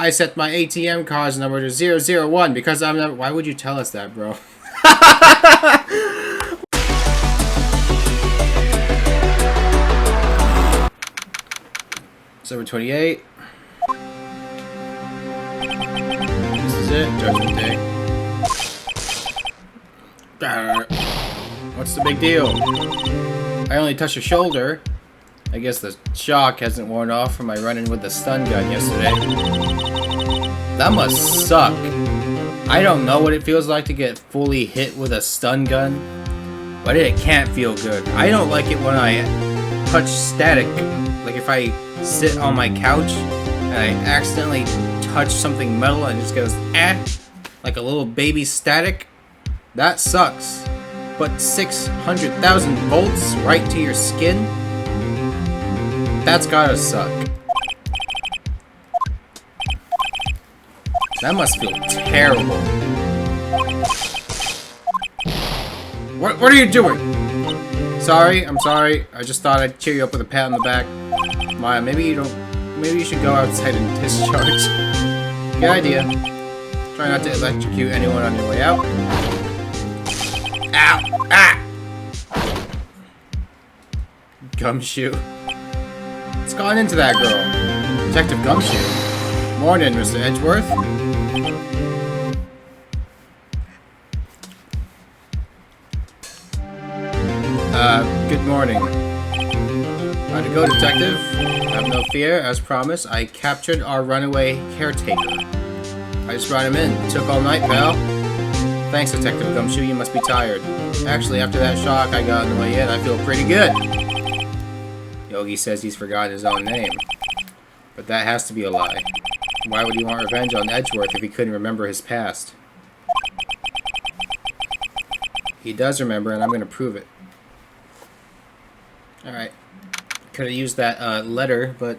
I set my ATM card's number to 001 because I'm not. Why would you tell us that, bro? December 28. This is it. Judgment Day. What's the big deal? I only touched your shoulder. I guess the shock hasn't worn off from my run-in with the stun gun yesterday. That must suck. I don't know what it feels like to get fully hit with a stun gun, but it can't feel good. I don't like it when I touch static. Like if I sit on my couch and I accidentally touch something metal and it just goes like a little baby static. That sucks. But 600,000 volts right to your skin? That's gotta suck. That must feel terrible. What are you doing? Sorry, I'm sorry. I just thought I'd cheer you up with a pat on the back. Maya, maybe you should go outside and discharge. Good idea. Try not to electrocute anyone on your way out. Ow! Ah! Gumshoe. What's gone into that girl? Detective Gumshoe. Morning, Mr. Edgeworth. Good morning. How'd it go, Detective? Have no fear. As promised, I captured our runaway caretaker. I just brought him in. Took all night, pal. Thanks, Detective Gumshoe. You must be tired. Actually, after that shock I got on the way in, I feel pretty good. Yogi says he's forgotten his own name. But that has to be a lie. Why would he want revenge on Edgeworth if he couldn't remember his past? He does remember, and I'm going to prove it. Alright. Could have used that letter, but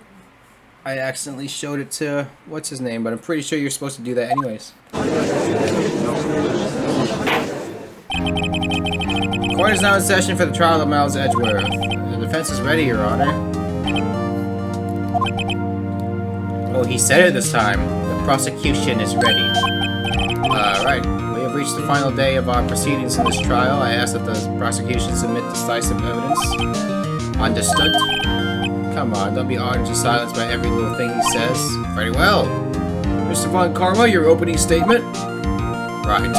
I accidentally showed it to what's his name, but I'm pretty sure you're supposed to do that anyways. Court is now in session for the trial of Miles Edgeworth. The defense is ready, Your Honor. Oh, he said it this time. The prosecution is ready. Right. We have reached the final day of our proceedings in this trial. I ask that the prosecution submit decisive evidence. Understood? Come on, don't be awed into silence by every little thing he says. Very well. Mr. Von Karma, your opening statement? Right.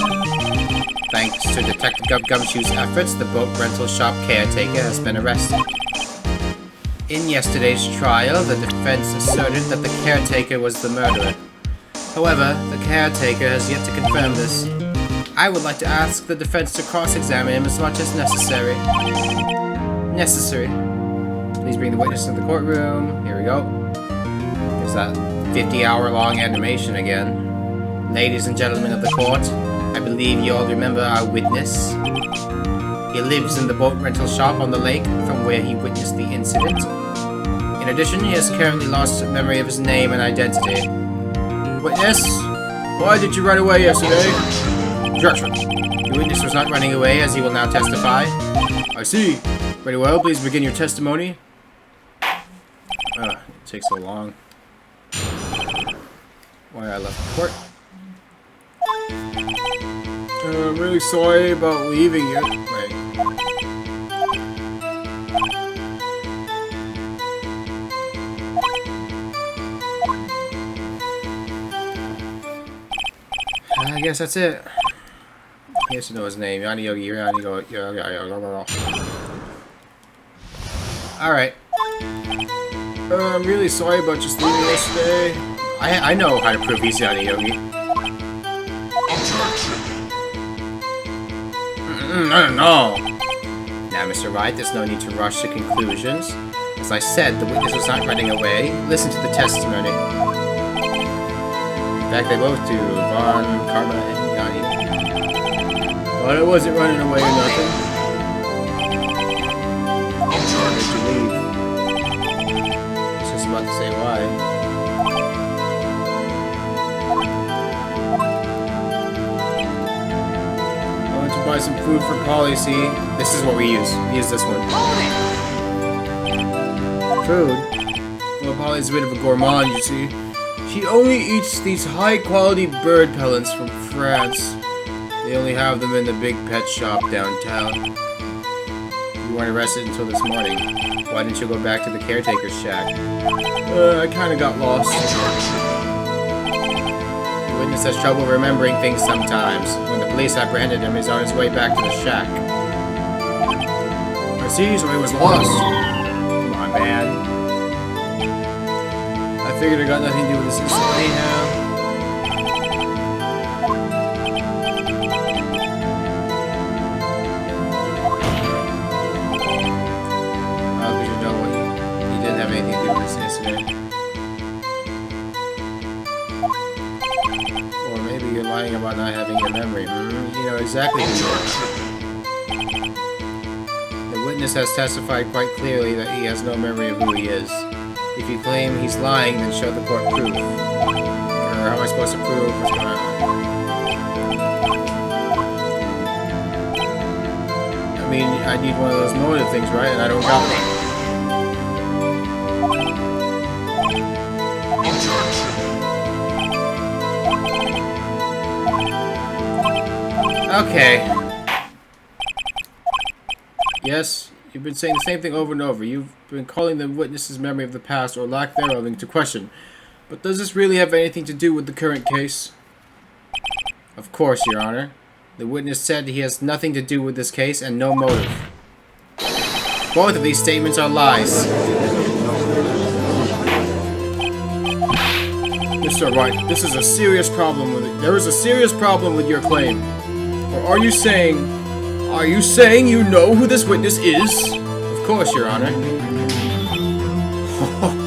Thanks to Detective Gumshoe's efforts, the boat rental shop caretaker has been arrested. In yesterday's trial, the defense asserted that the caretaker was the murderer. However, the caretaker has yet to confirm this. I would like to ask the defense to cross-examine him as much as necessary. Please bring the witness to the courtroom. Here we go. There's that 50-hour-long animation again. Ladies and gentlemen of the court, I believe you all remember our witness. He lives in the boat rental shop on the lake from where he witnessed the incident. In addition, he has currently lost memory of his name and identity. Witness, why did you run away yesterday? Objection. The witness was not running away, as he will now testify. I see. Very well, please begin your testimony. It takes so long. Why I left the court. I'm really sorry about leaving you. Wait. I guess that's it. He has to know his name. Yanni Yogi, Alright. I'm really sorry about just leaving yesterday. I know how to prove he's Yanni Yogi. No. Now, Mr. Wright, there's no need to rush to conclusions. As I said, the witness was not running away. Listen to the testimony. In fact, they both do. Von, Karma, and Yanni. But I wasn't running away or nothing. Why did you leave? I was just about to say why. Buy some food for Polly, see? This is what we use. We use this one. Food? Well, Polly's a bit of a gourmand, you see. She only eats these high-quality bird pellets from France. They only have them in the big pet shop downtown. You weren't arrested until this morning. Why didn't you go back to the caretaker's shack? I kinda got lost. The witness has trouble remembering things sometimes. When the police apprehended him, he's on his way back to the shack. I see, so he was lost. Come on, man. I figured it got nothing to do with this incident anyhow. About not having your memory. You know exactly who you are. The witness has testified quite clearly that he has no memory of who he is. If you claim he's lying, then show the court proof. Or how am I supposed to prove what's going on? I mean, I need one of those motive things, right? And I don't got one. Okay. Yes, you've been saying the same thing over and over. You've been calling the witness's memory of the past or lack thereof into question. But does this really have anything to do with the current case? Of course, Your Honor. The witness said he has nothing to do with this case and no motive. Both of these statements are lies. Mr. Wright, this is a serious problem with it. There is a serious problem with your claim. Or are you saying you know who this witness is? Of course, Your Honor.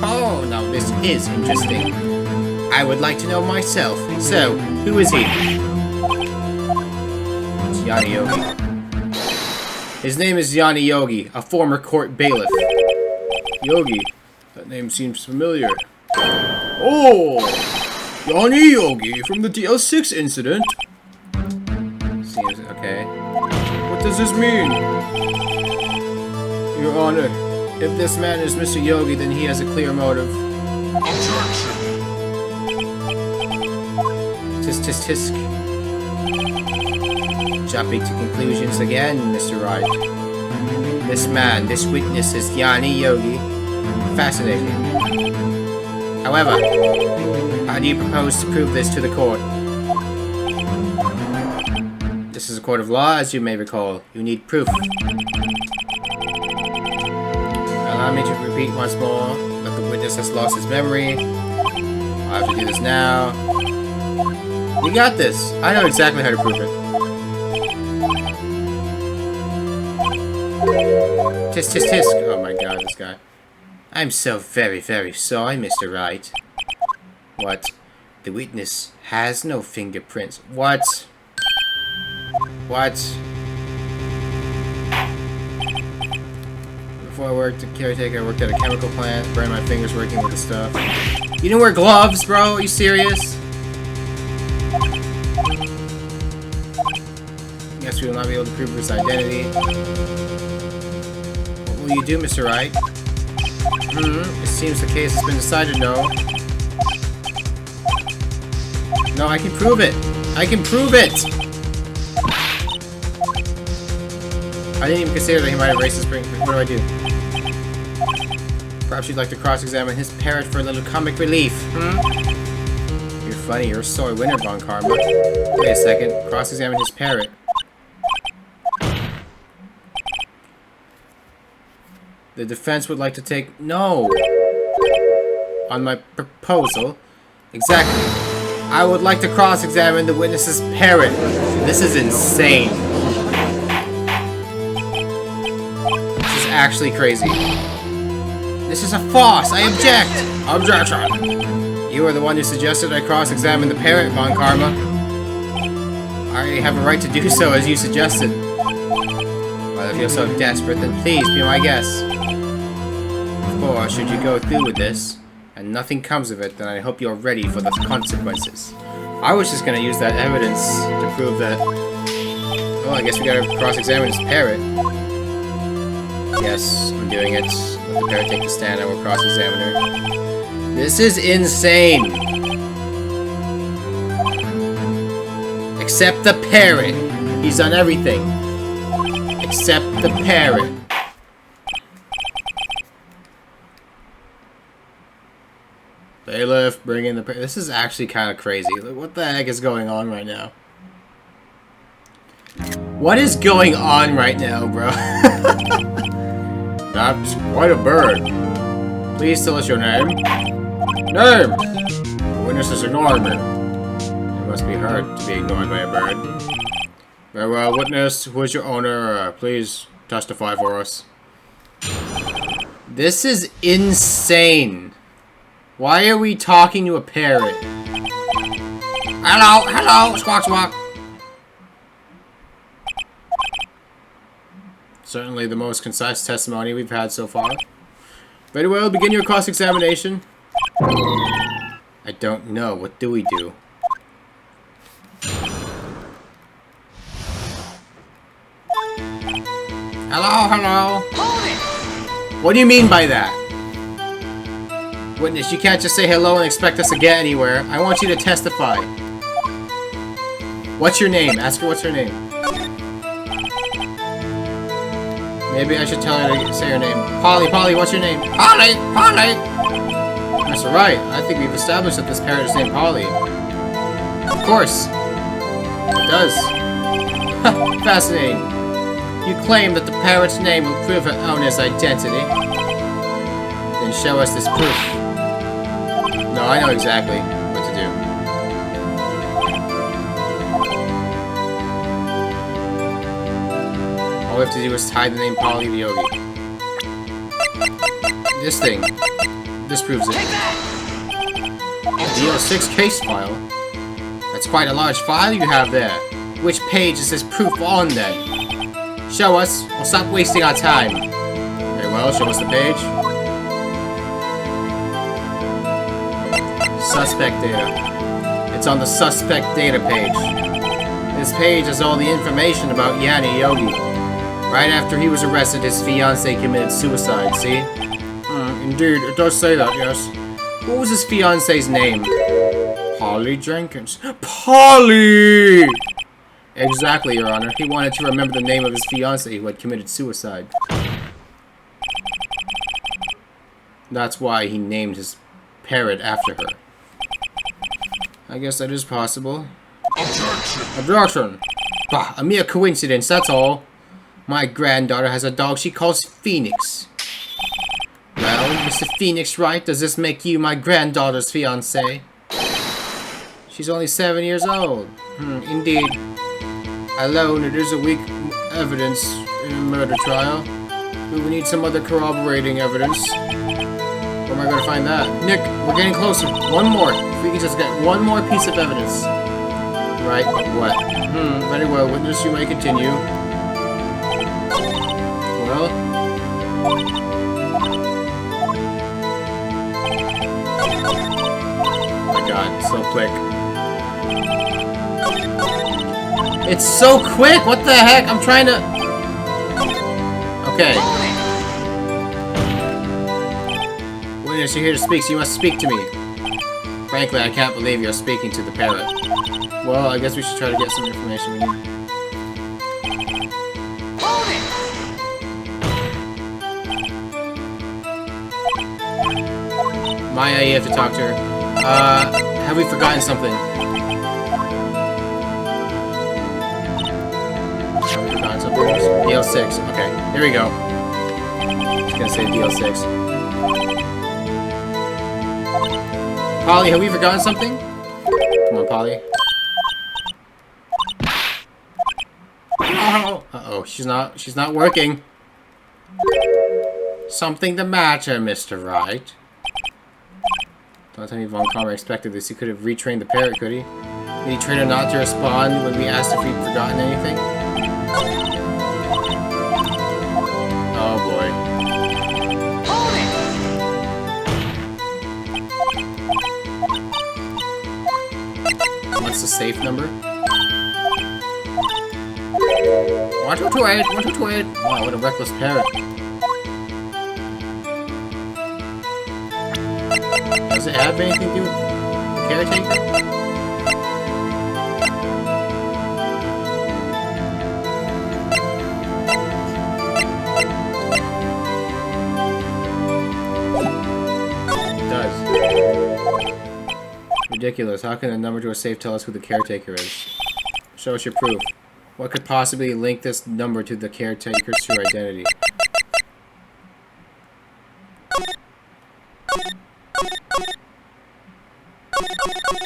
Oh, now this is interesting. I would like to know myself. So, who is he? It's Yanni Yogi. His name is Yanni Yogi, a former court bailiff. Yogi? That name seems familiar. Oh! Yanni Yogi from the DL6 incident. Seems okay. What does this mean? Your Honor, if this man is Mr. Yogi, then he has a clear motive. Tisk tisk tisk. Jumping to conclusions again, Mr. Wright. This man, this witness is Yanni Yogi. Fascinating. However, how do you propose to prove this to the court? This is a court of law, as you may recall. You need proof. Allow me to repeat once more that the witness has lost his memory. I'll have to do this now. You got this. I know exactly how to prove it. Tisk tisk tisk. Oh my god, this guy. I'm so very, very sorry, Mr. Wright. What? The witness has no fingerprints. What? What? Before I worked at caretaker, I worked at a chemical plant, burned my fingers working with the stuff. You didn't wear gloves, bro? Are you serious? Guess we will not be able to prove his identity. What will you do, Mr. Wright? It seems the case has been decided, no. No, I can prove it! I can prove it! I didn't even consider that he might have racist spring. What do I do? Perhaps you'd like to cross-examine his parrot for a little comic relief, You're funny, you're a sore winner, Von Karma. Wait a second, cross-examine his parrot. The defense would like to take no on my proposal. Exactly. I would like to cross-examine the witness's parrot. This is insane. This is actually crazy. This is a farce. I object. Objection. You are the one who suggested I cross-examine the parrot, Von Karma. I have a right to do so as you suggested. Well, if you're so desperate, then please be my guest. Or should you go through with this, and nothing comes of it, then I hope you're ready for the consequences. I was just gonna use that evidence to prove that... Oh, I guess we gotta cross-examine his parrot. Yes, I'm doing it. Let the parrot take the stand, I will cross-examine her. This is insane. Except the parrot. He's done everything. Except the parrot. Bailiff, bring in the parrot. This is actually kind of crazy. What the heck is going on right now? What is going on right now, bro? That's quite a bird. Please tell us your name. Name! The witness is ignoring me. It must be hard to be ignored by a bird. Very well, witness, who is your owner? Please testify for us. This is insane. Why are we talking to a parrot? Hello, hello, squawk squawk. Certainly the most concise testimony we've had so far. Very well, begin your cross-examination. I don't know. What do we do? Hello, hello. What do you mean by that? Witness, you can't just say hello and expect us to get anywhere. I want you to testify. What's your name? Ask her what's her name. Maybe I should tell her to say her name. Polly, Polly, what's your name? Polly, Polly! That's right. I think we've established that this parrot is named Polly. Of course. It does. Fascinating. You claim that the parrot's name will prove her owner's identity. Then show us this proof. No, I know exactly what to do. All we have to do is tie the name Polly to Yogi. This thing. This proves it. A DO6 case file? That's quite a large file you have there. Which page is this proof on then? Show us. We'll stop wasting our time. Very well, show us the page. Suspect data. It's on the suspect data page. This page has all the information about Yanni Yogi. Right after he was arrested, his fiancée committed suicide, see? Indeed, it does say that, yes. What was his fiancée's name? Polly Jenkins. Polly! Exactly, Your Honor. He wanted to remember the name of his fiancée who had committed suicide. That's why he named his parrot after her. I guess that is possible. Objection! Objection! Bah, a mere coincidence, that's all. My granddaughter has a dog she calls Phoenix. Well, Mr. Phoenix, Wright, does this make you my granddaughter's fiancé? She's only 7 years old. Indeed. Alone, it is a weak evidence in a murder trial. We will need some other corroborating evidence. Where am I going to find that? Nick, we're getting closer. One more. If we can just get one more piece of evidence. Right, but what? Very well, witness, you may continue. Well... Oh my god, so quick. It's so quick! What the heck? I'm trying to... Okay. Witness, you're here to speak, so you must speak to me. Frankly, I can't believe you're speaking to the parrot. Well, I guess we should try to get some information we need. Maya, you have to talk to her. Have we forgotten something? Have we forgotten something else? DL6. Okay, here we go. Just gonna say DL6. Polly, have we forgotten something? Come on, Polly. Uh-oh, she's not working. Something the matter, Mr. Wright? Don't tell me Von Karma expected this. He could have retrained the parrot, could he? Did he train her not to respond when we asked if we'd forgotten anything? Oh boy. What's the safe number? 1228! 1228! Wow, what a reckless parrot. Does it it have anything to do with the caretaker? Ridiculous. How can a number to a safe tell us who the caretaker is? Show us your proof. What could possibly link this number to the caretaker's true identity?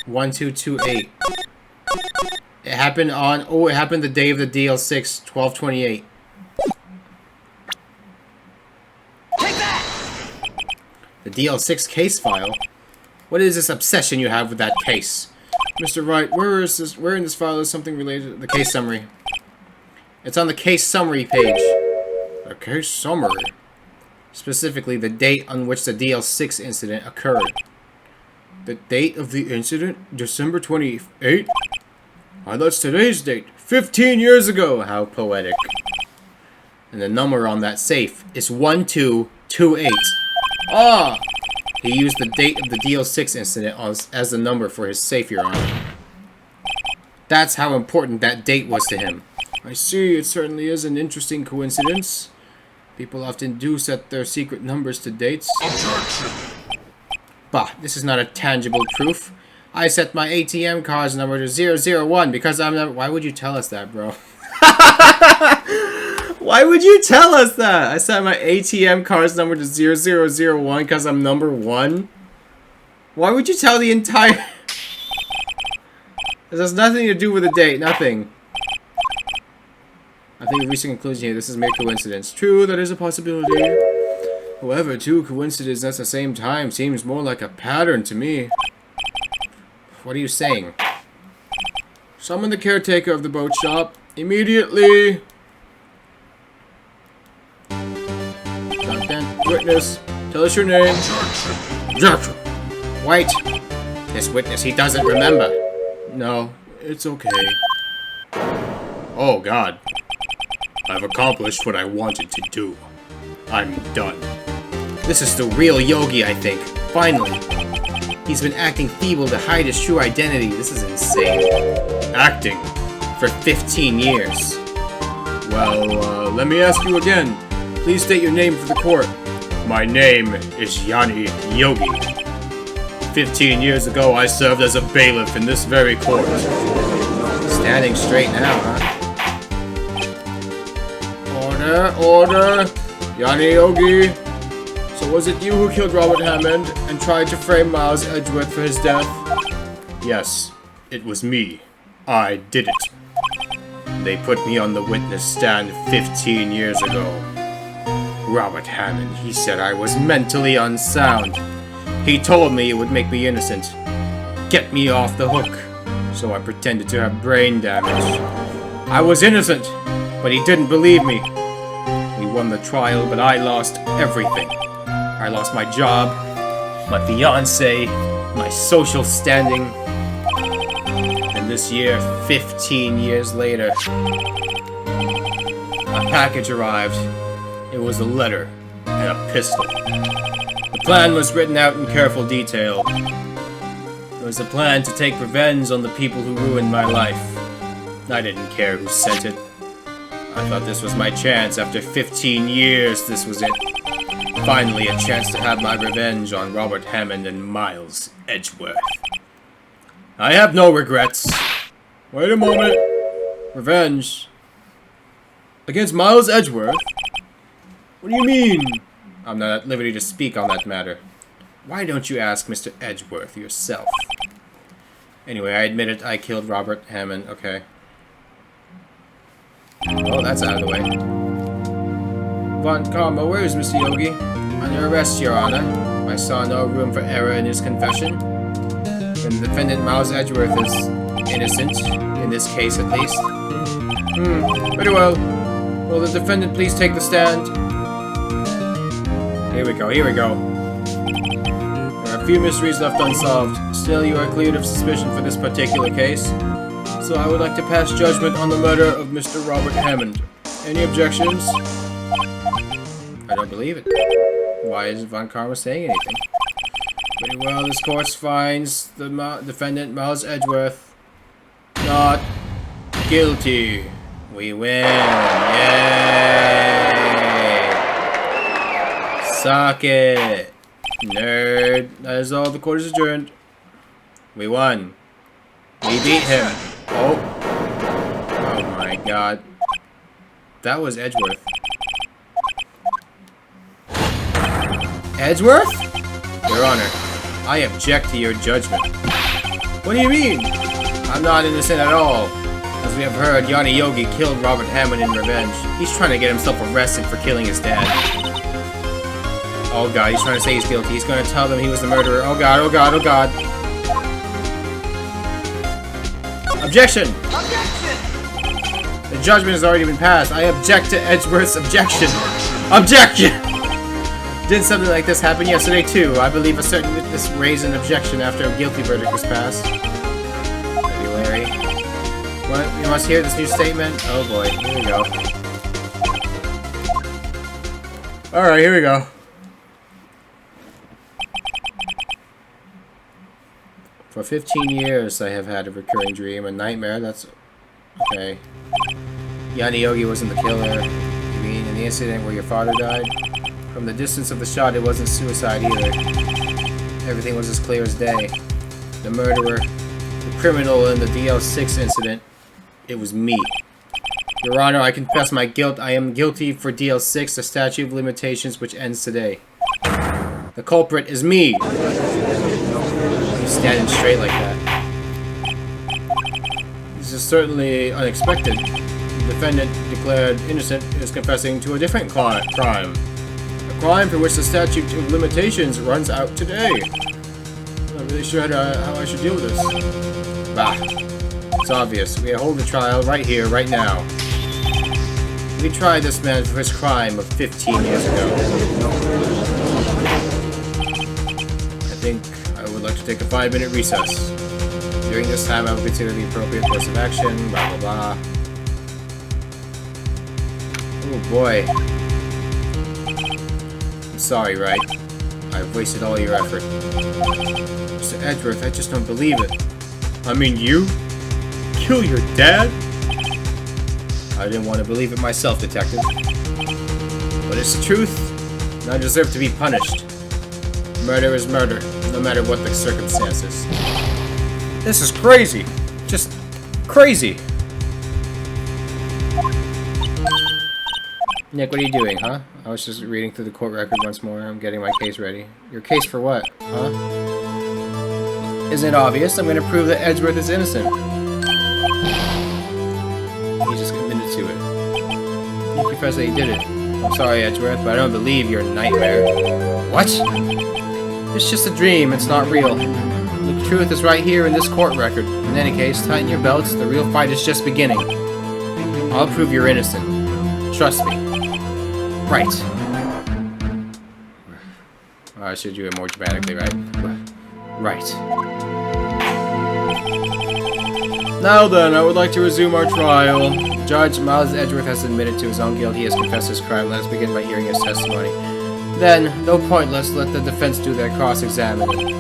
One two two eight. It happened on. Oh, it happened the day of the DL6, 12/28. Take that! The DL6 case file. What is this obsession you have with that case? Mr. Wright, where in this file is something related to the case summary? It's on the case summary page. The case summary? Specifically, the date on which the DL6 incident occurred. The date of the incident? December 28th? Why, that's today's date. 15 years ago! How poetic. And the number on that safe is 1228. Ah! He used the date of the DL6 incident as the number for his safe, Your Honor. That's how important that date was to him. I see, it certainly is an interesting coincidence. People often do set their secret numbers to dates. Objection! Bah, this is not a tangible proof. I set my ATM card's number to 001 because I'm not... Why would you tell us that, bro? Why would you tell us that? I set my ATM card's number to 0001 because I'm number 1? Why would you tell the entire... This has nothing to do with the date. Nothing. I think we reached a conclusion here. This is mere coincidence. True, that is a possibility. However, two coincidences at the same time seems more like a pattern to me. What are you saying? Summon the caretaker of the boat shop. Immediately! Witness, tell us your name. Objection. Wait. This witness, he doesn't remember. No, it's okay. Oh, God. I've accomplished what I wanted to do. I'm done. This is the real Yogi, I think. Finally. He's been acting feeble to hide his true identity. This is insane. Acting? For 15 years. Well, let me ask you again. Please state your name for the court. My name is Yanni Yogi. 15 years ago, I served as a bailiff in this very court. Standing straight now, huh? Order! Yanni Yogi! So was it you who killed Robert Hammond and tried to frame Miles Edgeworth for his death? Yes, it was me. I did it. They put me on the witness stand 15 years ago. Robert Hammond, he said I was mentally unsound. He told me it would make me innocent. Get me off the hook. So I pretended to have brain damage. I was innocent, but he didn't believe me. We won the trial, but I lost everything. I lost my job, my fiancé, my social standing. And this year, 15 years later, a package arrived. It was a letter and a pistol. The plan was written out in careful detail. It was a plan to take revenge on the people who ruined my life. I didn't care who sent it. I thought this was my chance. After 15 years, this was it. Finally, a chance to have my revenge on Robert Hammond and Miles Edgeworth. I have no regrets. Wait a moment. Revenge? Against Miles Edgeworth? What do you mean? I'm not at liberty to speak on that matter. Why don't you ask Mr. Edgeworth yourself? Anyway, I admit it. I killed Robert Hammond. Okay. Oh, that's out of the way. Von Karma, where is Mr. Yogi? Under arrest, Your Honor. I saw no room for error in his confession. The defendant, Miles Edgeworth, is innocent, in this case at least. Very well. Will the defendant please take the stand? Here we go, here we go. There are a few mysteries left unsolved. Still, you are cleared of suspicion for this particular case. So I would like to pass judgment on the murder of Mr. Robert Hammond. Any objections? I don't believe it. Why isn't Von Karma saying anything? Pretty well, this court finds the defendant, Miles Edgeworth, not guilty. We win. Yay! Suck it, nerd. That is all. The court is adjourned. We won. We beat him. Oh. Oh my god. That was Edgeworth. Edgeworth? Your Honor, I object to your judgment. What do you mean? I'm not innocent at all. As we have heard, Yanni Yogi killed Robert Hammond in revenge. He's trying to get himself arrested for killing his dad. Oh god, he's trying to say he's guilty. He's going to tell them he was the murderer. Oh god, oh god, oh god. Objection! Objection! The judgment has already been passed. I object to Edgeworth's objection. Objection! Did something like this happen yesterday too? I believe a certain witness raised an objection after a guilty verdict was passed. February. What? You must hear this new statement? Oh boy, here we go. Alright, here we go. For 15 years I have had a recurring dream, a nightmare, that's... Okay. Yanni Yogi wasn't the killer. You mean in the incident where your father died? From the distance of the shot, it wasn't suicide either. Everything was as clear as day. The murderer, the criminal in the DL6 incident, it was me. Your Honor, I confess my guilt. I am guilty for DL6, the statute of limitations which ends today. The culprit is me. He's standing straight like that. This is certainly unexpected. The defendant declared innocent is confessing to a different crime. A crime for which the statute of limitations runs out today. I'm not really sure how I should deal with this. Bah. It's obvious. We hold the trial right here, right now. We tried this man for his crime of 15 years ago. I think I would like to take a 5-minute recess. During this time, I will consider the appropriate course of action, blah blah blah. Oh boy. I'm sorry, Wright. I've wasted all your effort. Mr. Edgeworth, I just don't believe it. I mean, you? Kill your dad? I didn't want to believe it myself, Detective. But it's the truth, and I deserve to be punished. Murder is murder, no matter what the circumstances. This is crazy. Just crazy. Nick, what are you doing, huh? I was just reading through the court record once more. I'm getting my case ready. Your case for what, huh? Isn't it obvious? I'm going to prove that Edgeworth is innocent. He just committed to it. He confessed that he did it. I'm sorry, Edgeworth, but I don't believe your nightmare. What? It's just a dream. It's not real. The truth is right here in this court record. In any case, tighten your belts. The real fight is just beginning. I'll prove you're innocent. Trust me. Right. I should do it more dramatically, right? Right. Now then, I would like to resume our trial. Judge Miles Edgeworth has admitted to his own guilt. He has confessed his crime. Let us begin by hearing his testimony. Then, no point, let's let the defense do their cross-examining.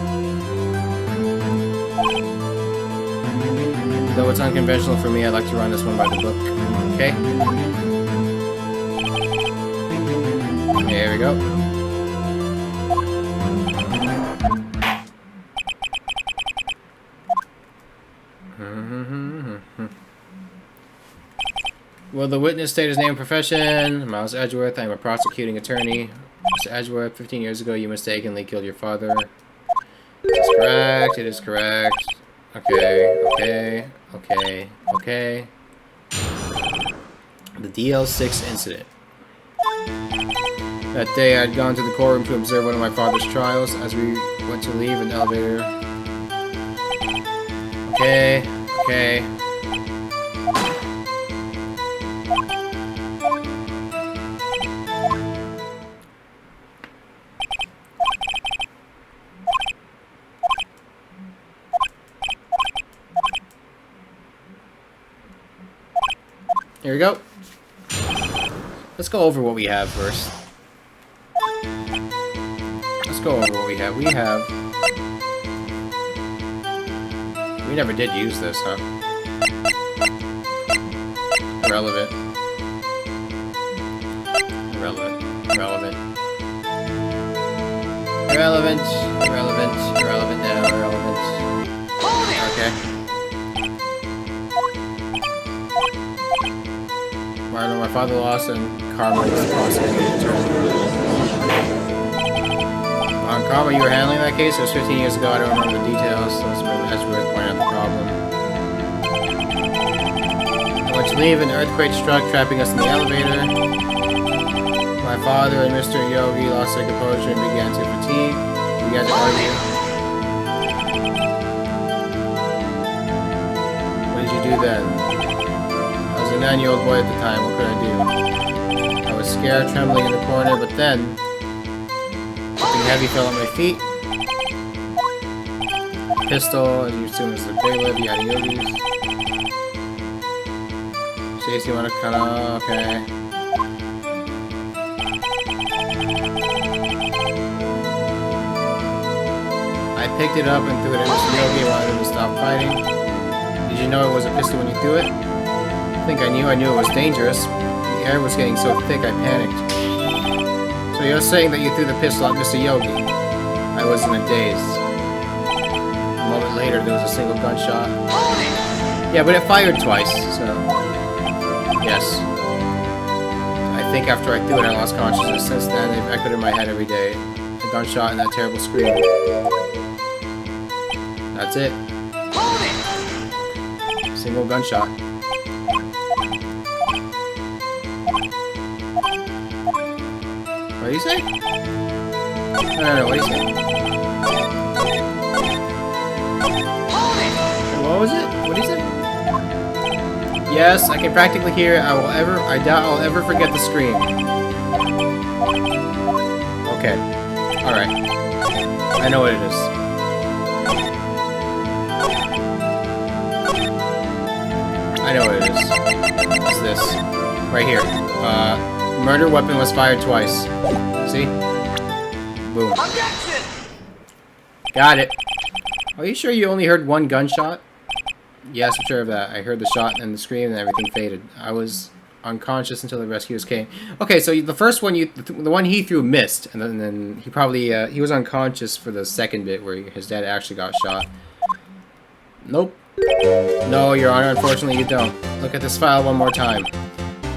Though it's unconventional for me, I'd like to run this one by the book. Okay? There we go. Will the witness state his name and profession? Miles Edgeworth, I am a prosecuting attorney. Mr. Edgeworth, 15 years ago you mistakenly killed your father. It's correct, it is correct. Okay. The DL6 incident. That day I had gone to the courtroom to observe one of my father's trials. As we went to leave an elevator. Okay. Here we go. Let's go over what we have first. Let's go over what we have. We have We never did use this, huh? Irrelevant. Irrelevant. Irrelevant. Irrelevant. Irrelevant. Irrelevant now. Irrelevant. Okay. My father lost and Karma was the prosecutor. On Karma, you were handling that case? It was 15 years ago. I don't remember the details, so it's been Edgeworth pointing out the problem. I went to leave, an earthquake struck, trapping us in the elevator. My father and Mr. Yogi lost their composure and began to fatigue. We began to argue. What did you do then? I was a 9-year-old boy at the time. What could I do? I was scared, trembling in the corner, but then something heavy fell at my feet. Pistol, as you assume is the bailiff, you had yogis. Stacy, you wanna kinda... okay. I picked it up and threw it at Mr. Yogi and wanted him to stop fighting. Did you know it was a pistol when you threw it? I think I knew it was dangerous. The air was getting so thick I panicked. So you're saying that you threw the pistol at Mr. Yogi? I was in a daze. A moment later, there was a single gunshot. Yeah, but it fired twice, so... yes. I think after I threw it, I lost consciousness. Since then, they've echoed in my head every day. A gunshot and that terrible scream. That's it. Single gunshot. What do you say? No, what do you say? What was it? What do you say? Yes, I can practically hear it. I doubt I'll ever forget the scream. Okay. Alright. I know what it is. I know what it is. It's this. Right here. Murder weapon was fired twice. See? Boom. Got it. Are you sure you only heard one gunshot? Yes, I'm sure of that. I heard the shot and the scream and everything faded. I was unconscious until the rescuers came. Okay, so the first one, the one he threw missed, and then he probably, he was unconscious for the second bit where his dad actually got shot. Nope. No, Your Honor, unfortunately you don't. Look at this file one more time.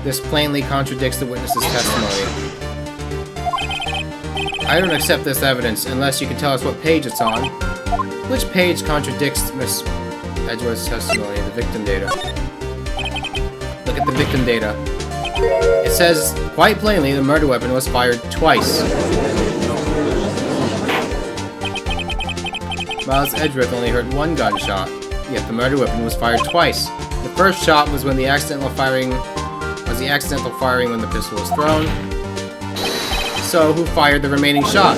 This plainly contradicts the witness's testimony. I don't accept this evidence unless you can tell us what page it's on. Which page contradicts Miss Edgeworth's testimony, the victim data? Look at the victim data. It says, quite plainly, the murder weapon was fired twice. Miles Edgeworth only heard one gunshot, yet the murder weapon was fired twice. The first shot was when the accidental firing when the pistol was thrown. So, who fired the remaining shot?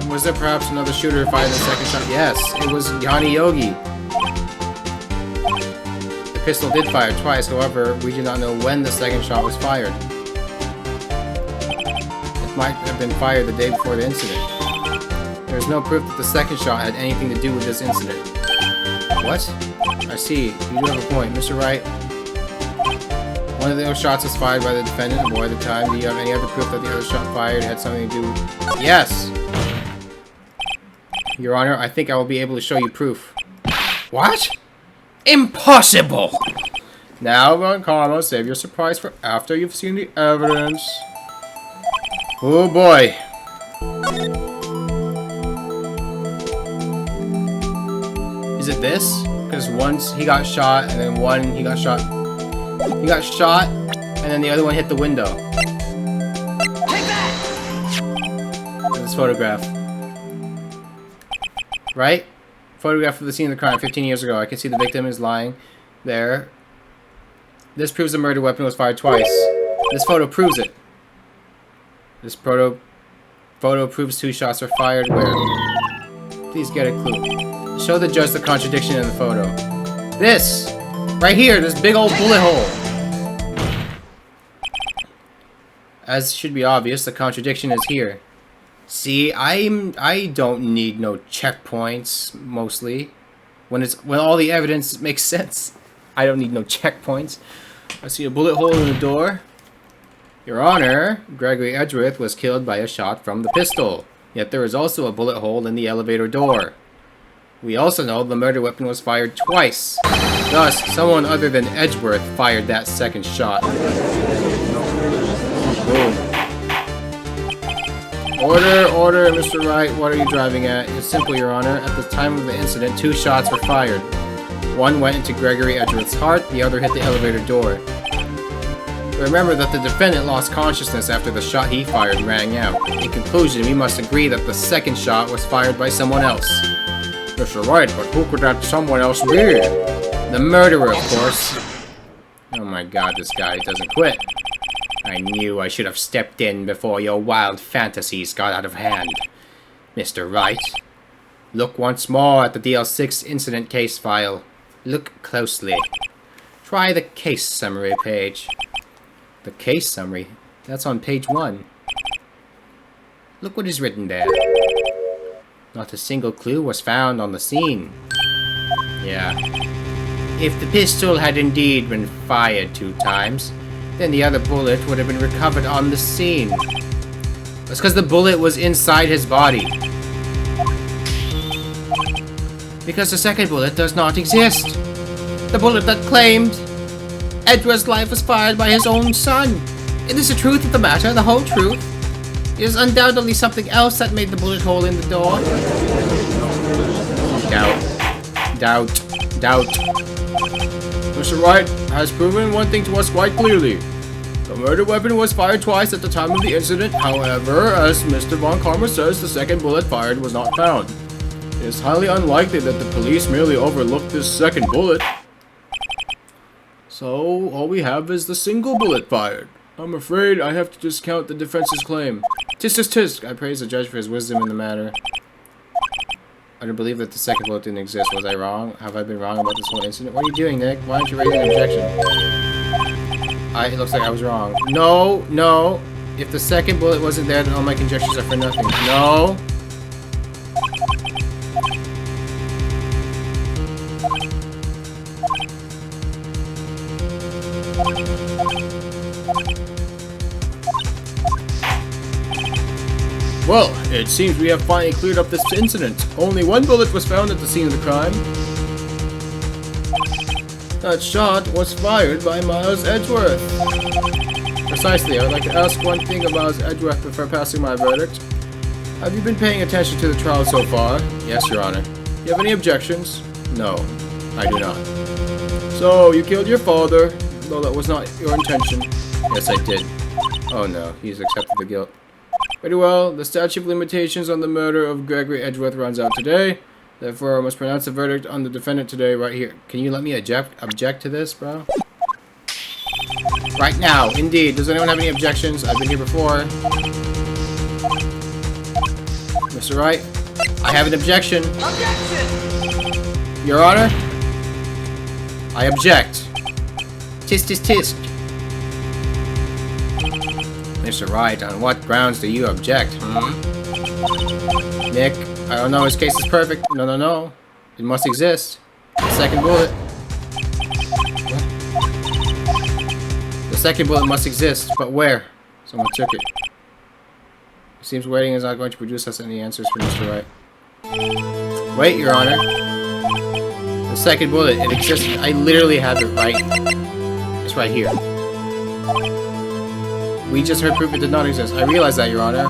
Was there perhaps another shooter who fired the second shot? Yes, it was Yanni Yogi. The pistol did fire twice, however, we do not know when the second shot was fired. It might have been fired the day before the incident. There is no proof that the second shot had anything to do with this incident. What? I see. You do have a point. Mr. Wright, one of those shots was fired by the defendant, a boy at the time. Do you have any other proof that the other shot fired had something to do with... Yes! Your Honor, I think I will be able to show you proof. What? Impossible! Now, Von Karma, save your surprise for after you've seen the evidence. Oh boy. Is it this? Because once he got shot, and then one he got shot. He got shot, and then the other one hit the window. Take that! This photograph. Right? Photograph of the scene of the crime 15 years ago. I can see the victim is lying there. This proves the murder weapon was fired twice. This photo proves it. This photo proves 2 shots were fired where? Please get a clue. Show the judge the contradiction in the photo. This! Right here, this big old bullet hole! As should be obvious, the contradiction is here. See, I don't need no checkpoints mostly. When all the evidence makes sense. I don't need no checkpoints. I see a bullet hole in the door. Your Honor, Gregory Edgeworth was killed by a shot from the pistol. Yet there is also a bullet hole in the elevator door. We also know the murder weapon was fired twice. Thus, someone other than Edgeworth fired that second shot. Boom. Order, Mr. Wright, what are you driving at? It's simple, Your Honor. At the time of the incident, 2 shots were fired. One went into Gregory Edgeworth's heart, the other hit the elevator door. Remember that the defendant lost consciousness after the shot he fired rang out. In conclusion, we must agree that the second shot was fired by someone else. Mr. Wright, but who could that someone else be? The murderer, of course. Oh my god, this guy doesn't quit. I knew I should have stepped in before your wild fantasies got out of hand. Mr. Wright, look once more at the DL6 incident case file. Look closely. Try the case summary page. The case summary? That's on page 1. Look what is written there. Not a single clue was found on the scene. Yeah. If the pistol had indeed been fired 2 times, then the other bullet would have been recovered on the scene. That's because the bullet was inside his body. Because the second bullet does not exist. The bullet that claimed Edward's life was fired by his own son. It is the truth of the matter, the whole truth. It is undoubtedly something else that made the bullet hole in the door. Doubt. Mr. Wright has proven one thing to us quite clearly. The murder weapon was fired twice at the time of the incident. However, as Mr. Von Karma says, the second bullet fired was not found. It is highly unlikely that the police merely overlooked this second bullet. So, all we have is the single bullet fired. I'm afraid I have to discount the defense's claim. Tisk. I praise the judge for his wisdom in the matter. I don't believe that the second bullet didn't exist. Was I wrong? Have I been wrong about this whole incident? What are you doing, Nick? Why aren't you raising an objection? It looks like I was wrong. No. If the second bullet wasn't there, then all my conjectures are for nothing. No. Well, it seems we have finally cleared up this incident. Only 1 bullet was found at the scene of the crime. That shot was fired by Miles Edgeworth. Precisely, I would like to ask one thing about Miles Edgeworth before passing my verdict. Have you been paying attention to the trial so far? Yes, Your Honor. You have any objections? No, I do not. So, you killed your father, though that was not your intention. Yes, I did. Oh no, he's accepted the guilt. Very well, the statute of limitations on the murder of Gregory Edgeworth runs out today. Therefore, I must pronounce a verdict on the defendant today right here. Can you let me object to this, bro? Right now, indeed. Does anyone have any objections? I've been here before. Mr. Wright, I have an objection. Objection! Your Honor, I object. Tisk. Mr. Wright, on what grounds do you object, Nick, I don't know, his case is perfect. No. It must exist. The second bullet. The second bullet must exist, but where? Someone took it. It seems waiting is not going to produce us any answers for Mr. Wright. Wait, Your Honor. The second bullet, it exists. I literally have it right. It's right here. We just heard proof it did not exist. I realize that, Your Honor.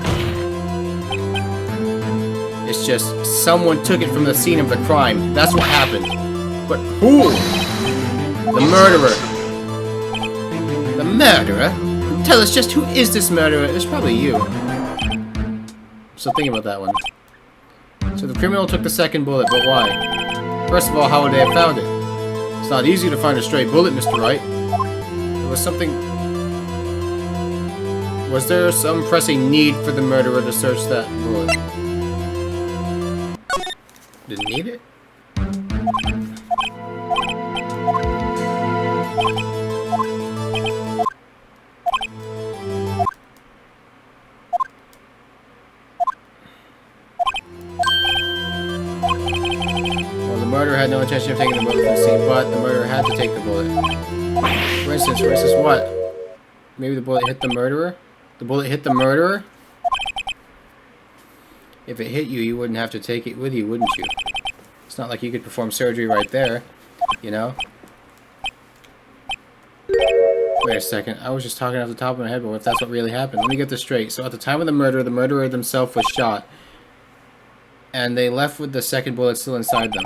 It's just someone took it from the scene of the crime. That's what happened. But who? The murderer. The murderer? Tell us just who is this murderer? It's probably you. So think about that one. So the criminal took the second bullet, but why? First of all, how would they have found it? It's not easy to find a stray bullet, Mr. Wright. There was something... Was there some pressing need for the murderer to search that bullet? Didn't need it? murderer had no intention of taking the bullet from the scene, but the murderer had to take the bullet. For instance, what? Maybe the bullet hit the murderer? The bullet hit the murderer? If it hit you, you wouldn't have to take it with you, wouldn't you? It's not like you could perform surgery right there, you know? Wait a second, I was just talking off the top of my head, but what if that's what really happened? Let me get this straight. So at the time of the murderer themselves was shot, and they left with the second bullet still inside them,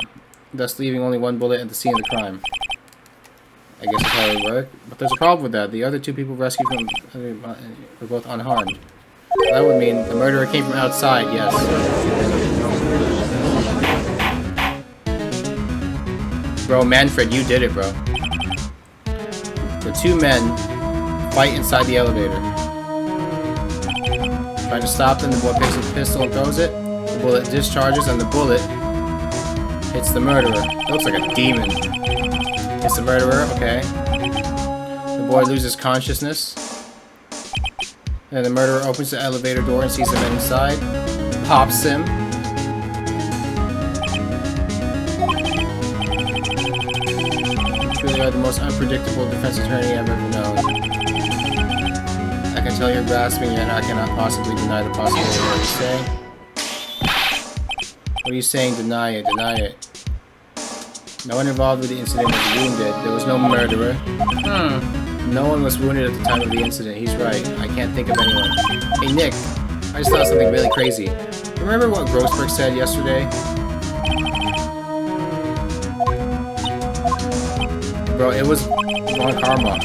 thus leaving only one bullet at the scene of the crime. I guess that's how it would work. But there's a problem with that. The other two people rescued from were both unharmed. That would mean the murderer came from outside, yes. Bro, Manfred, you did it, bro. The two men fight inside the elevator. Trying to stop them, the boy picks up the pistol and throws it. The bullet discharges and the bullet hits the murderer. It looks like a demon. Hits the murderer, okay. The boy loses consciousness. And the murderer opens the elevator door and sees the men inside. Pops him. You truly are the most unpredictable defense attorney I've ever known. I can tell you're grasping, yet I cannot possibly deny the possibility of what you say. What are you saying? Deny it, deny it. No one involved with the incident was wounded. There was no murderer. No one was wounded at the time of the incident. He's right. I can't think of anyone. Hey, Nick. I just thought of something really crazy. Remember what Grossberg said yesterday? Bro, it was wrong karma.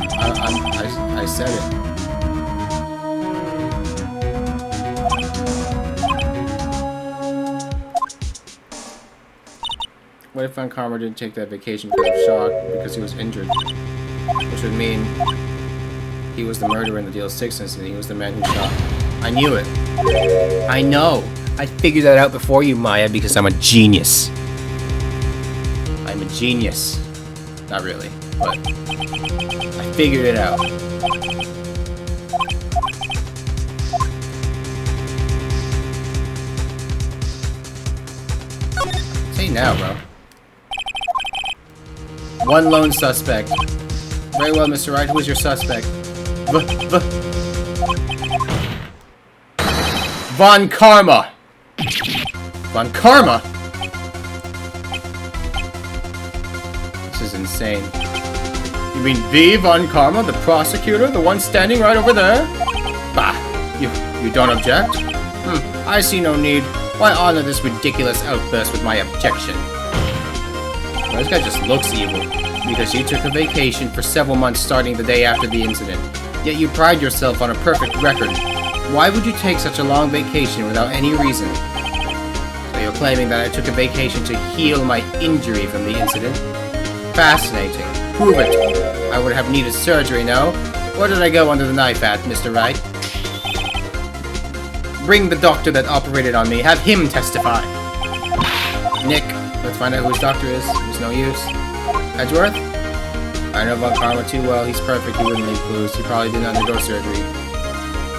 I said it. What if Von Karma didn't take that vacation because of shock, because he was injured? Which would mean he was the murderer in the Deal 6 incident. He was the man who shot. I knew it. I know. I figured that out before you, Maya, because I'm a genius. I'm a genius. Not really, but I figured it out. Say now, bro. One lone suspect. Very well, Mr. Wright. Who is your suspect? Von Karma! Von Karma? This is insane. You mean the Von Karma? The prosecutor? The one standing right over there? Bah! You don't object? I see no need. Why honor this ridiculous outburst with my objection? Well, this guy just looks evil. Because you took a vacation for several months starting the day after the incident. Yet you pride yourself on a perfect record. Why would you take such a long vacation without any reason? So you're claiming that I took a vacation to heal my injury from the incident? Fascinating. Prove it. I would have needed surgery, no? Or did I go under the knife at, Mr. Wright? Bring the doctor that operated on me. Have him testify. Nick, let's find out who his doctor is. There's no use. Edgeworth? I know Von Karma too well. He's perfect. He wouldn't leave clues. He probably didn't undergo surgery.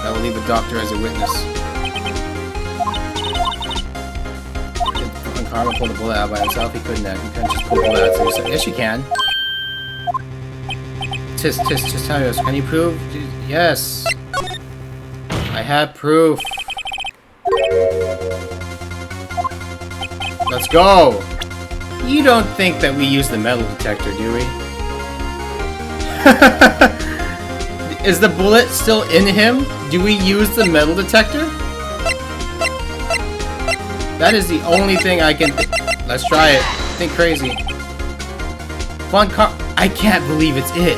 That will leave a doctor as a witness. Did Von Karma pull the bullet out by himself? He couldn't have. He couldn't just pull the bullet out. So yes, you can. Just tell us. Can you prove? Yes. I have proof. Let's go. You don't think that we use the metal detector, do we? Is the bullet still in him? Do we use the metal detector? That is the only thing I can Let's try it. Think crazy. Von Karma. I can't believe it's it.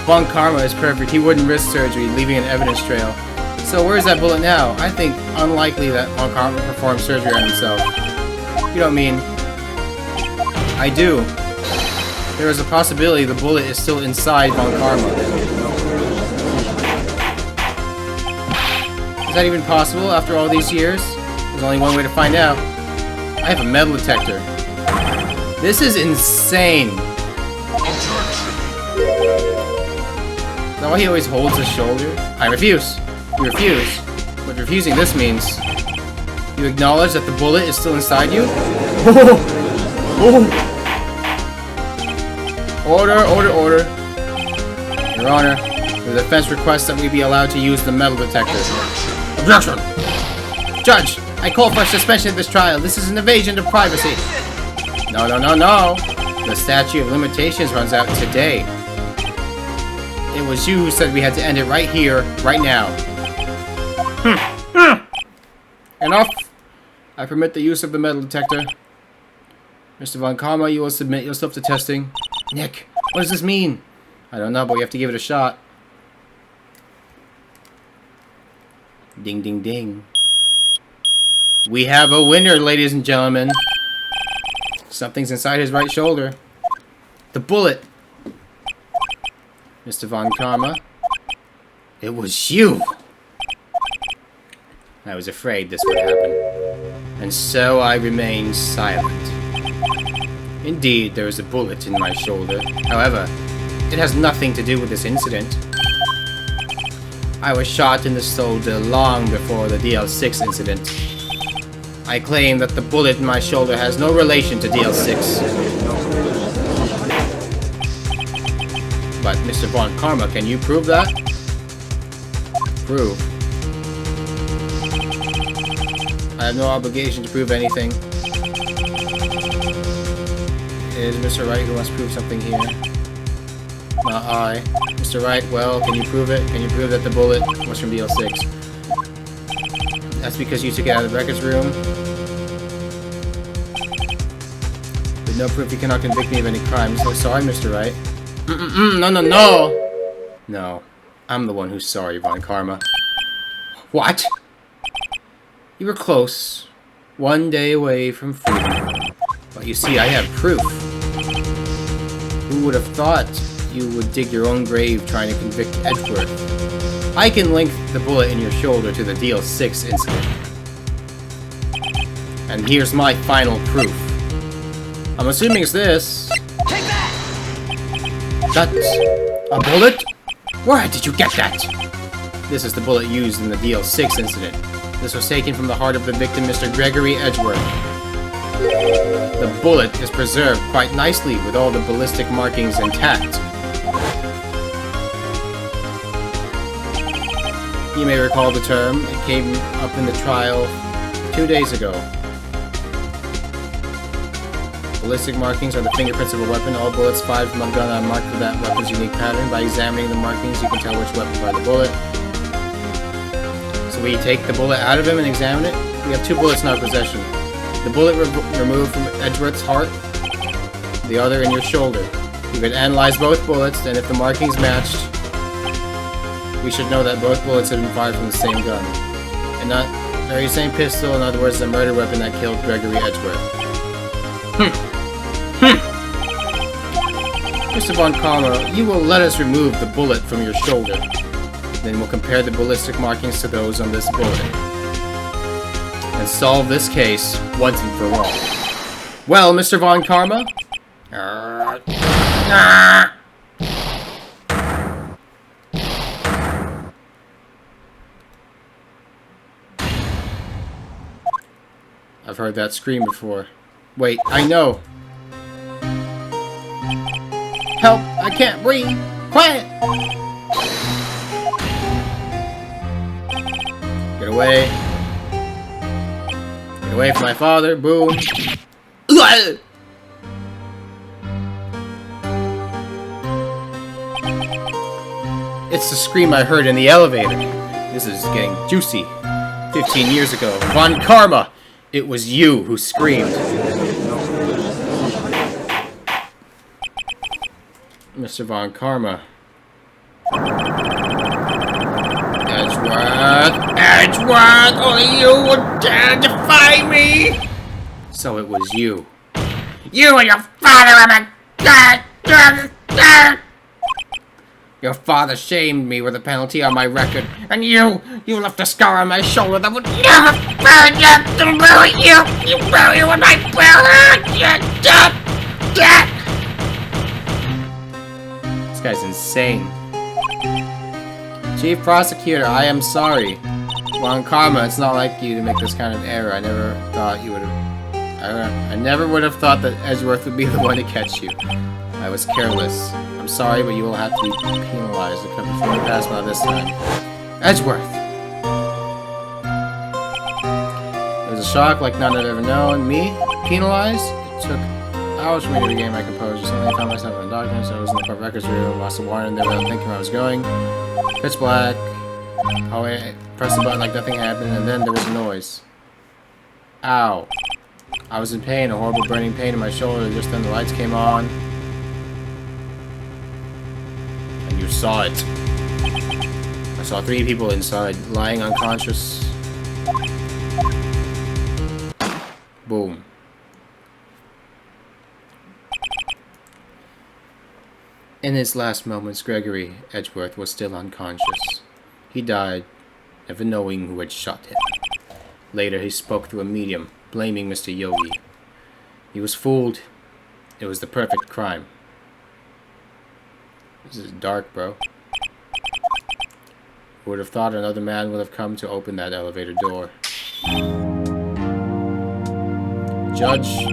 Von Karma is perfect. He wouldn't risk surgery, leaving an evidence trail. So where's that bullet now? I think unlikely that Von Karma performed surgery on himself. You don't mean... I do. There is a possibility the bullet is still inside Von Karma. Is that even possible after all these years? There's only one way to find out. I have a metal detector. This is insane. Is that why he always holds his shoulder? I refuse. You refuse. What refusing this means. You acknowledge that the bullet is still inside you? Oh! Order, order, order. Your Honor, the defense requests that we be allowed to use the metal detector. Objection! Judge, I call for suspension of this trial. This is an invasion of privacy. No, no, no, no. The statute of limitations runs out today. It was you who said we had to end it right here, right now. Enough! I permit the use of the metal detector. Mr. Von Karma, you will submit yourself to testing. Nick, what does this mean? I don't know, but we have to give it a shot. Ding, ding, ding. We have a winner, ladies and gentlemen. Something's inside his right shoulder. The bullet. Mr. Von Karma. It was you. I was afraid this would happen. And so I remained silent. Indeed, there is a bullet in my shoulder. However, it has nothing to do with this incident. I was shot in the shoulder long before the DL6 incident. I claim that the bullet in my shoulder has no relation to DL6. But, Mr. Von Karma, can you prove that? Prove. I have no obligation to prove anything. It is Mr. Wright who must prove something here. Not I. Mr. Wright, well, can you prove it? Can you prove that the bullet was from DL6? That's because you took it out of the records room. With no proof, you cannot convict me of any crime. I'm so sorry, Mr. Wright. No, no, no! No. I'm the one who's sorry, Von Karma. What? You were close. One day away from freedom. But you see, I have proof. Who would have thought you would dig your own grave trying to convict Edgeworth? I can link the bullet in your shoulder to the DL6 incident. And here's my final proof. I'm assuming it's this. Take that! That's a bullet? Where did you get that? This is the bullet used in the DL6 incident. This was taken from the heart of the victim, Mr. Gregory Edgeworth. The bullet is preserved quite nicely with all the ballistic markings intact. You may recall the term. It came up in the trial 2 days ago. Ballistic markings are the fingerprints of a weapon. All bullets fired from a gun are marked with that weapon's unique pattern. By examining the markings, you can tell which weapon by the bullet. So we take the bullet out of him and examine it. We have 2 bullets in our possession. The bullet removed from Edgeworth's heart, the other in your shoulder. You can analyze both bullets, and if the markings matched, we should know that both bullets had been fired from the same gun. And not the very same pistol, in other words, the murder weapon that killed Gregory Edgeworth. Mr. Von Karma, you will let us remove the bullet from your shoulder. Then we'll compare the ballistic markings to those on this bullet. And solve this case once and for all. Well, Mr. Von Karma? I've heard that scream before. Wait, I know. Help! I can't breathe! Quiet! Get away. Get away from my father. Boom. It's the scream I heard in the elevator. This is getting juicy. 15 years ago. Von Karma! It was you who screamed. Mr. Von Karma. Edgeworth! Edgeworth! Only you would dare defy me! So it was you. You and your father are Your father shamed me with a penalty on my record, and you left a scar on my shoulder that would never burn you! You bury you with my brother! This guy's insane. Chief Prosecutor, I am sorry. Von Karma, it's not like you to make this kind of error. I never thought you would have... I never would have thought that Edgeworth would be the one to catch you. I was careless. I'm sorry, but you will have to be penalized to come before you pass by this time. Edgeworth! It was a shock like none I've ever known. Me? Penalized? It took hours for me to regain my composure. Suddenly I found myself in the darkness. I was in the court records room, lost the warrant there without thinking where I was going. Pitch black. Oh, I pressed the button like nothing happened, and then there was a noise. Ow. I was in pain, a horrible burning pain in my shoulder. Just then the lights came on. And you saw it. I saw 3 people inside, lying unconscious. Boom. In his last moments, Gregory Edgeworth was still unconscious. He died, never knowing who had shot him. Later, he spoke through a medium, blaming Mr. Yogi. He was fooled. It was the perfect crime. This is dark, bro. Who would have thought another man would have come to open that elevator door? Judge,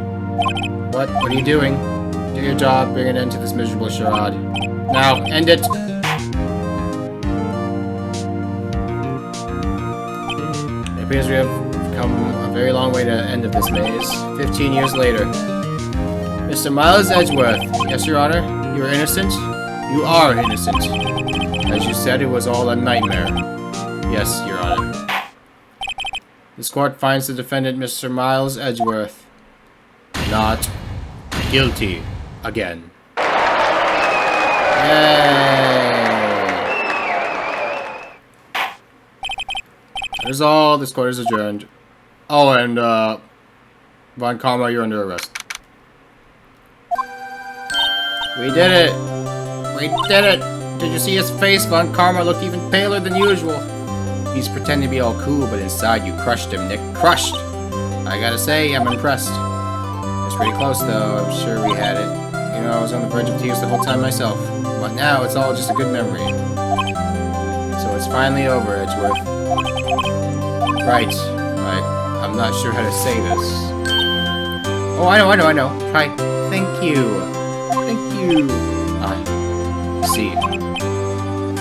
what are you doing? Do your job, bring an end to this miserable charade. Now, end it! It appears we have come a very long way to the end of this maze. 15 years later. Mr. Miles Edgeworth. Yes, Your Honor? You are innocent? You are innocent. As you said, it was all a nightmare. Yes, Your Honor. This court finds the defendant, Mr. Miles Edgeworth, not guilty again. Yay! That is all. This court is adjourned. Oh, and, Von Karma, you're under arrest. We did it! We did it! Did you see his face? Von Karma looked even paler than usual. He's pretending to be all cool, but inside you crushed him, Nick. Crushed! I gotta say, I'm impressed. It's pretty close, though. I'm sure we had it. You know, I was on the verge of tears the whole time myself. But now, it's all just a good memory. So it's finally over, Edgeworth. Right. I'm not sure how to say this. Oh, I know. Right. Thank you. Thank you. I see.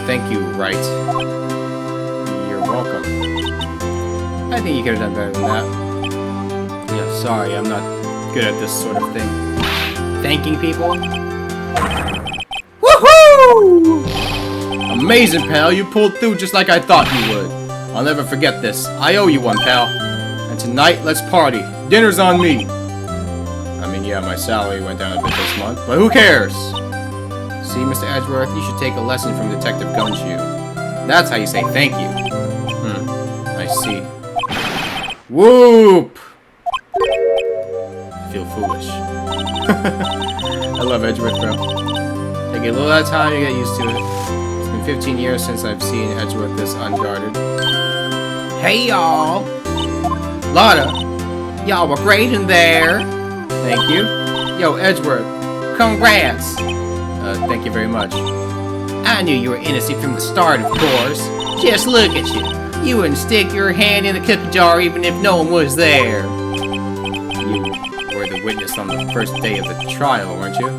Thank you, Wright. You're welcome. I think you could have done better than that. Yeah, sorry, I'm not good at this sort of thing. Thanking people? Woohoo! Amazing, pal. You pulled through just like I thought you would. I'll never forget this. I owe you one, pal. And tonight, let's party. Dinner's on me. I mean, yeah, my salary went down a bit this month, but who cares? See, Mr. Edgeworth, you should take a lesson from Detective Gumshoe. That's how you say thank you. I see. Whoop! I feel foolish. I love Edgeworth, bro. Take a little at a time to get used to it. It's been 15 years since I've seen Edgeworth this unguarded. Hey, y'all! Lotta! Y'all were great in there! Thank you. Yo, Edgeworth, congrats! Thank you very much. I knew you were innocent from the start, of course. Just look at you. You wouldn't stick your hand in the cookie jar even if no one was there. You were the witness on the first day of the trial, weren't you?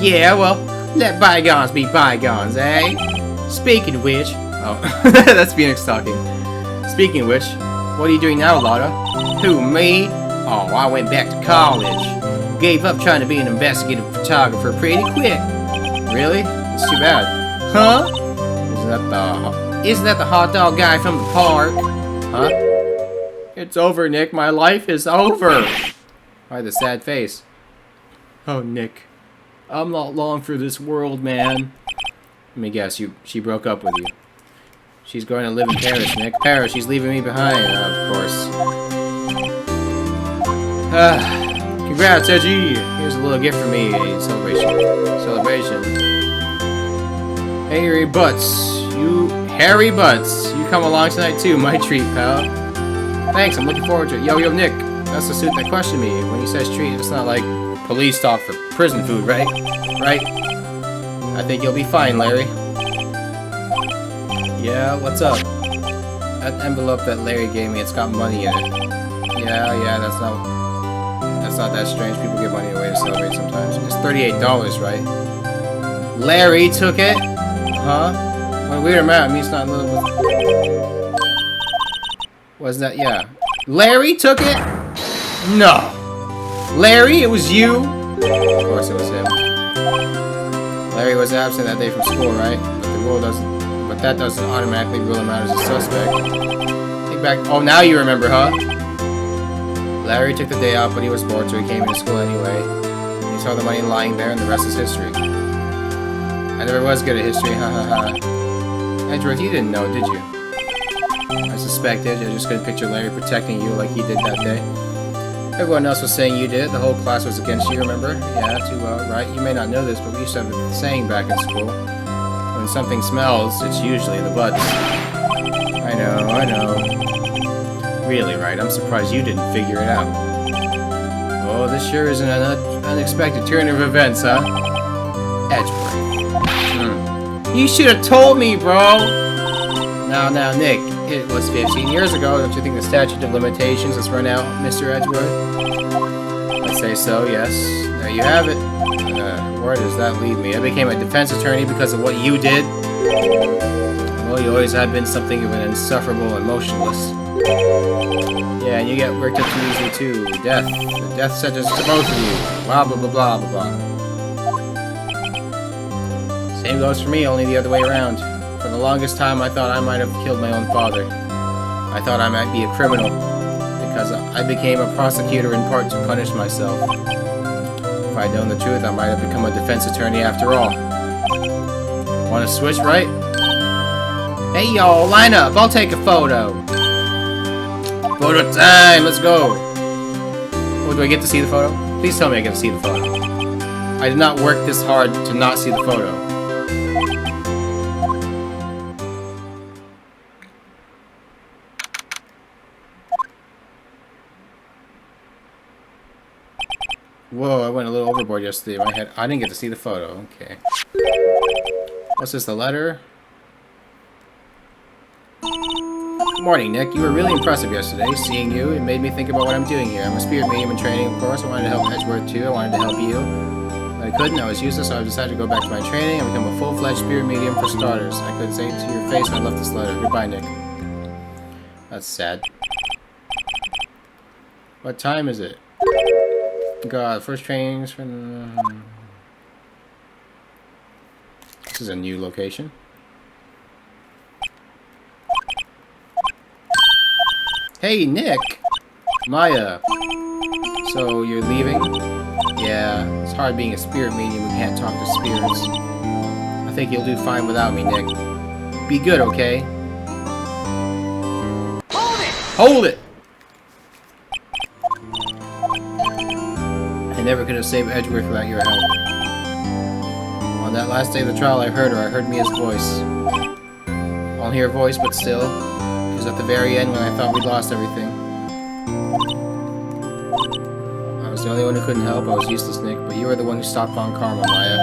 Yeah, well, let bygones be bygones, eh? Speaking of which... Oh, that's Phoenix talking. Speaking of which, what are you doing now, Lotta? Who, me? Oh, I went back to college. Gave up trying to be an investigative photographer pretty quick. Really? It's too bad. Huh? Isn't that the hot dog guy from the park? Huh? It's over, Nick. My life is over. Why the sad face? Oh, Nick. I'm not long for this world, man. Let me guess, she broke up with you. She's going to live in Paris, Nick. Paris, she's leaving me behind, of course. Congrats, Edgy! Here's a little gift for me. A celebration. Hey, Harry Butts. Harry Butts. You come along tonight, too. My treat, pal. Thanks, I'm looking forward to it. Yo, Nick. That's the suit that questioned me. When he says treat, it's not like police talk for prison food, right? Right? I think you'll be fine, Larry. Yeah, what's up? That envelope that Larry gave me, it's got money in it. Yeah, that's not... That's not that strange. People give money away to celebrate sometimes. It's $38, right? Larry took it? Huh? When a weird amount, it means not a little bit. Was that? Yeah. Larry took it? No. Larry, it was you? Of course it was him. Larry was absent that day from school, right? But that doesn't automatically rule him out as a suspect. Think back. Oh, now you remember, huh? Larry took the day off, but he was bored, so he came into school anyway. He saw the money lying there, and the rest is history. I never was good at history, ha ha ha. Edgeworth, you didn't know, did you? I suspected. I just couldn't picture Larry protecting you like he did that day. Everyone else was saying you did. The whole class was against you, remember? Yeah, too well, right? You may not know this, but we used to have a saying back in school. When something smells, it's usually the butts. I know. Really, right? I'm surprised you didn't figure it out. Oh, this sure is an unexpected turn of events, huh? Edgeworth. You should have told me, bro! Now, Nick. It was 15 years ago. Don't you think the statute of limitations has run out, Mr. Edgeworth? I'd say so, yes. There you have it. Where does that leave me? I became a defense attorney because of what you did. Well, you always have been something of an insufferable and motionless. Yeah, and you get worked up too easily too. Death. The death sentence to both of you. Blah, blah, blah, blah, blah, blah. Same goes for me, only the other way around. For the longest time, I thought I might have killed my own father. I thought I might be a criminal, because I became a prosecutor in part to punish myself. If I'd known the truth, I might have become a defense attorney after all. Want to switch, right? Hey y'all, line up, I'll take a photo. Photo time, let's go. Oh, do I get to see the photo? Please tell me I get to see the photo. I did not work this hard to not see the photo. Whoa, I went a little overboard yesterday in my head. I didn't get to see the photo. Okay. What's this, the letter? Good morning, Nick. You were really impressive yesterday. Seeing you, it made me think about what I'm doing here. I'm a spirit medium in training, of course. I wanted to help Edgeworth, too. I wanted to help you. But I couldn't. I was useless, so I decided to go back to my training and become a full-fledged spirit medium for starters. I couldn't say it to your face when I left this letter. Goodbye, Nick. That's sad. What time is it? God, first trainings from... This is a new location. Hey, Nick! Maya! So, you're leaving? Yeah, it's hard being a spirit medium who can't talk to spirits. I think you'll do fine without me, Nick. Be good, okay? Hold it! Hold it! I never could have saved Edgeworth without your help. On that last day of the trial, I heard her. I heard Mia's voice. Only her voice, but still. It was at the very end when I thought we'd lost everything. I was the only one who couldn't help. I was useless, Nick, but you were the one who stopped Von Karma, Maya.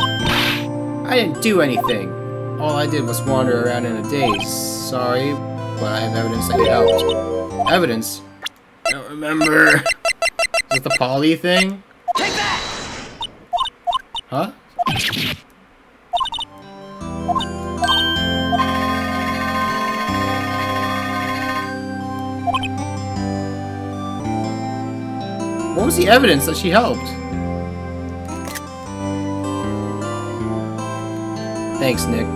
I didn't do anything. All I did was wander around in a daze. Sorry, but I have evidence that you helped. Evidence? I don't remember. Is it the Polly thing? Take that! Huh? What was the evidence that she helped? Thanks, Nick.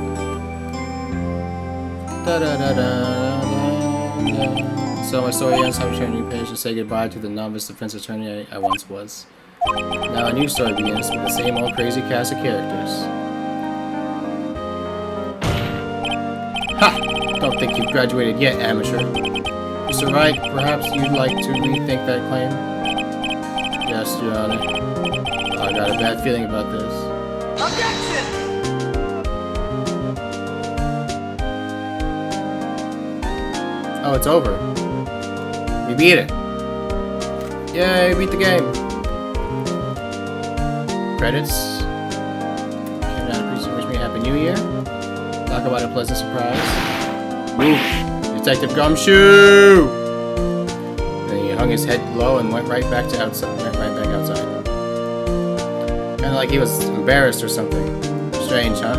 So my story ends. I'm turning new page to say goodbye to the novice defense attorney I once was. Now a new story begins with the same old crazy cast of characters. Ha! Don't think you've graduated yet, amateur. Mr. Wright, perhaps you'd like to rethink that claim? Yes, Your Honor. I got a bad feeling about this. Objection! Oh, it's over. We beat it. Yay, beat the game. Credits. Wish me a happy new year. Talk about a pleasant surprise. Move. Detective Gumshoe! Then he hung his head low and went right back outside. Sounded like he was embarrassed or something. Strange, huh?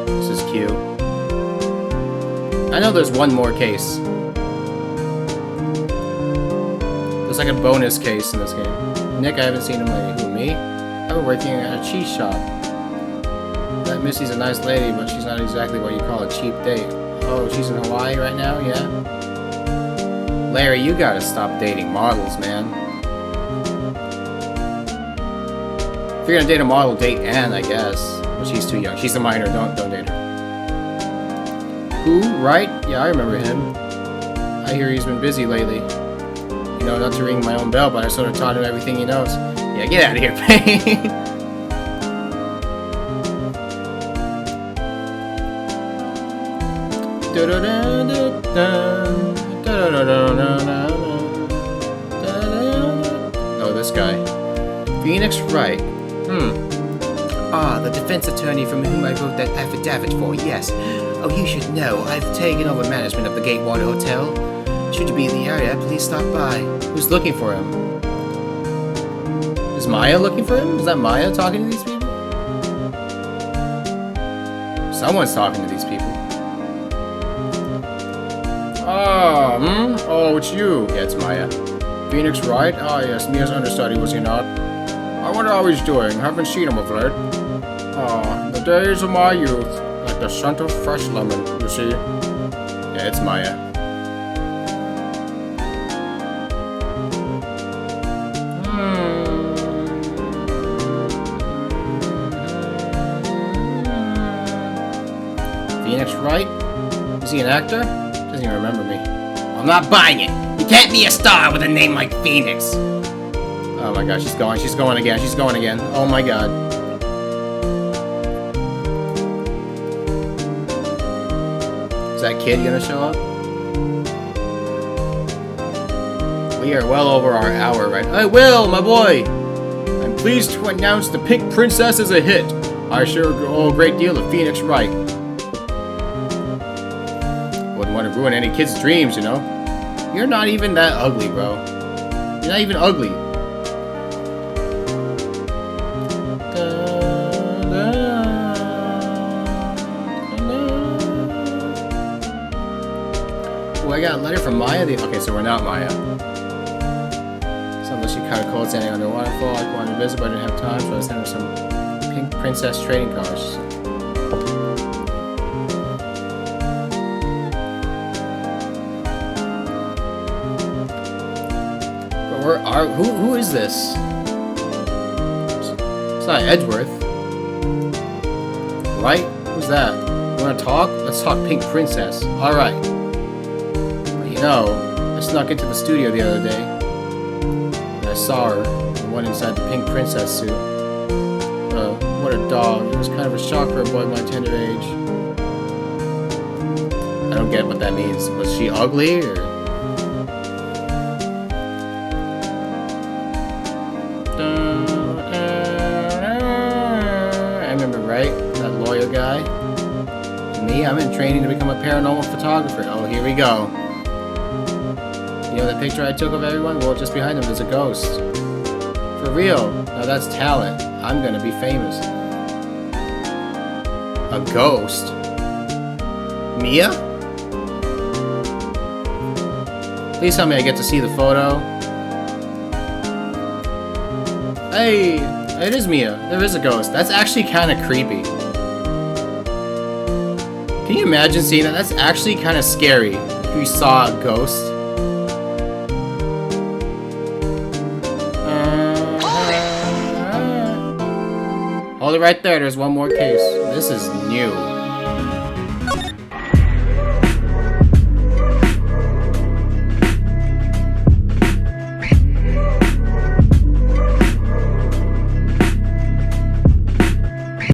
This is cute. I know there's one more case. There's like a bonus case in this game. Nick, I haven't seen him lately. Who, me? I've been working at a cheese shop. That Missy's a nice lady, but she's not exactly what you call a cheap date. Oh, she's in Hawaii right now? Yeah? Larry, you gotta stop dating models, man. If you're gonna date a model, date Anne, I guess. But she's too young. She's a minor. Don't date her. Who? Wright? Yeah, I remember him. I hear he's been busy lately. You know, not to ring my own bell, but I sort of taught him everything he knows. Yeah, get out of here, Payne. Oh, this guy. Phoenix Wright. Ah, the defense attorney from whom I wrote that affidavit for, yes. Oh, you should know, I've taken over management of the Gatewater Hotel. Should you be in the area, please stop by. Who's looking for him? Is Maya looking for him? Is that Maya talking to these people? Someone's talking to these people. Oh, it's you. Yeah, it's Maya. Phoenix Wright? Ah, yes, Mia's understudy, was he not? I wonder how he's doing. Haven't seen him of late. Ah, the days of my youth. Like the scent of fresh lemon, you see? Yeah, it's Maya. Phoenix Wright? Is he an actor? Doesn't even remember me. I'm not buying it! You can't be a star with a name like Phoenix! Oh my god, she's going again, she's going again. Oh my god. Is that kid gonna show up? We are well over our hour, right? Hey, Will, my boy! I'm pleased to announce the Pink Princess is a hit. I share a great deal of Phoenix Wright. Wouldn't want to ruin any kid's dreams, you know? You're not even that ugly, bro. You're not even ugly. Oh, I got a letter from Maya. Okay, so we're not Maya. Sounds like she kind of cold standing under a waterfall. I wanted to visit, but I didn't have time, so I sent her some Pink Princess trading cards. Who is this? It's not Edgeworth. Right? Who's that? You wanna talk? Let's talk Pink Princess. Alright. Well, you know, I snuck into the studio the other day. And I saw her, the one inside the Pink Princess suit. What a dog. It was kind of a shock for a boy my tender age. I don't get what that means. Was she ugly, or...? Guy. Me, I'm in training to become a paranormal photographer. Oh, here we go. You know that picture I took of everyone? Well, just behind them there's a ghost. For real. Now that's talent. I'm gonna be famous. A ghost? Mia? Please tell me I get to see the photo. Hey, it is Mia. There is a ghost. That's actually kind of creepy. Can you imagine seeing that? That's actually kind of scary if you saw a ghost. Hold it right there. There's one more case. This is new.